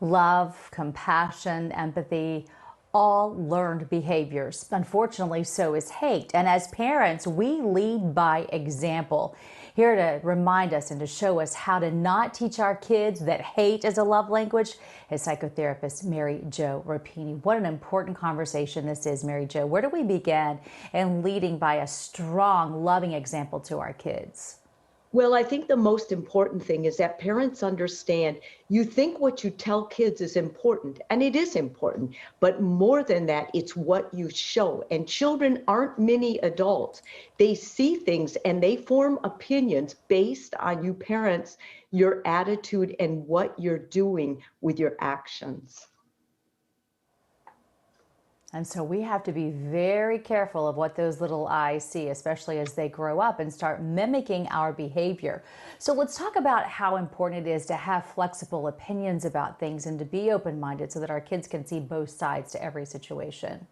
Love, compassion, empathy, all learned behaviors. Unfortunately, so is hate. And as parents, we lead by example. Here to remind us and to show us how to not teach our kids that hate is a love language is psychotherapist Mary Jo Rapini. What an important conversation this is, Mary Jo. Where do we begin in leading by a strong, loving example to our kids? Well, I think the most important thing is that parents understand you think what you tell kids is important, and it is important, but more than that, it's what you show. And children aren't mini adults. They see things and they form opinions based on you parents, your attitude, and what you're doing with your actions. And so we have to be very careful of what those little eyes see, especially as they grow up and start mimicking our behavior. So let's talk about how important it is to have flexible opinions about things and to be open-minded so that our kids can see both sides to every situation.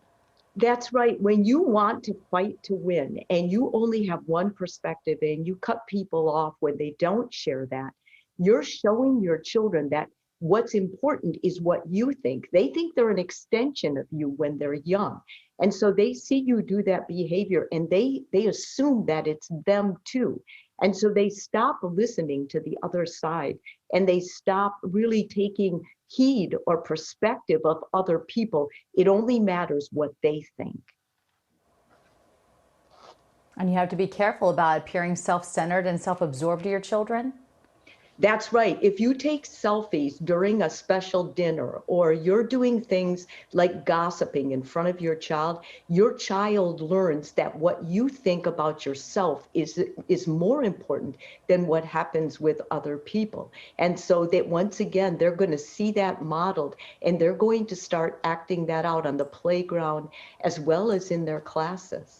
That's right. When you want to fight to win and you only have one perspective and you cut people off when they don't share that, you're showing your children that what's important is what you think. They think they're an extension of you when they're young. And so they see you do that behavior and they assume that it's them too. And so they stop listening to the other side and they stop really taking heed or perspective of other people. It only matters what they think. And you have to be careful about appearing self-centered and self-absorbed to your children. That's right. If you take selfies during a special dinner or you're doing things like gossiping in front of your child learns that what you think about yourself is more important than what happens with other people. And so that once again, they're going to see that modeled and they're going to start acting that out on the playground as well as in their classes.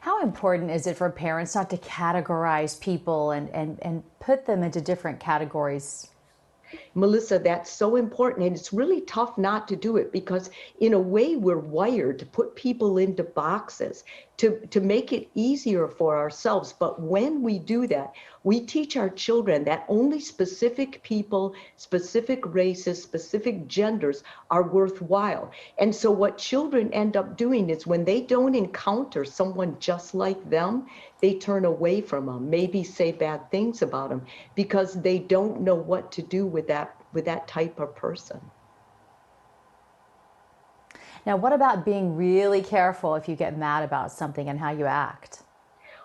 How important is it for parents not to categorize people and put them into different categories? Melissa, that's so important. And it's really tough not to do it because in a way we're wired to put people into boxes to make it easier for ourselves. But when we do that, we teach our children that only specific people, specific races, specific genders are worthwhile. And so what children end up doing is when they don't encounter someone just like them, they turn away from them, maybe say bad things about them because they don't know what to do with that type of person. Now, what about being really careful if you get mad about something and how you act?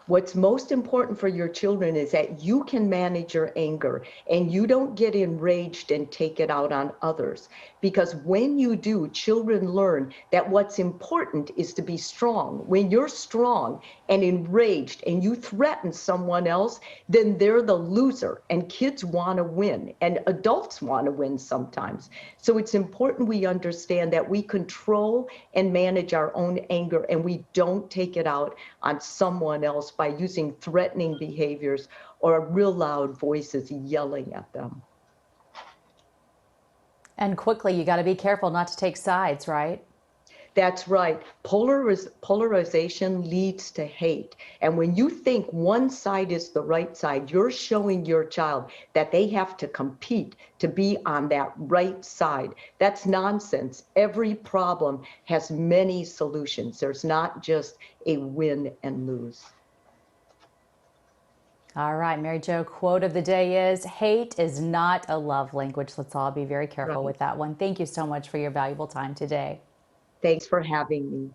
What's most important for your children is that you can manage your anger and you don't get enraged and take it out on others. Because when you do, children learn that what's important is to be strong. When you're strong and enraged and you threaten someone else, then they're the loser. And kids want to win and adults want to win sometimes. So it's important we understand that we control and manage our own anger and we don't take it out on someone else by using threatening behaviors or real loud voices yelling at them. And quickly, you got to be careful not to take sides, right? That's right. Polarization leads to hate. And when you think one side is the right side, you're showing your child that they have to compete to be on that right side. That's nonsense. Every problem has many solutions. There's not just a win and lose. All right, Mary Jo, quote of the day is, hate is not a love language. Let's all be very careful with that one. Thank you so much for your valuable time today. Thanks for having me.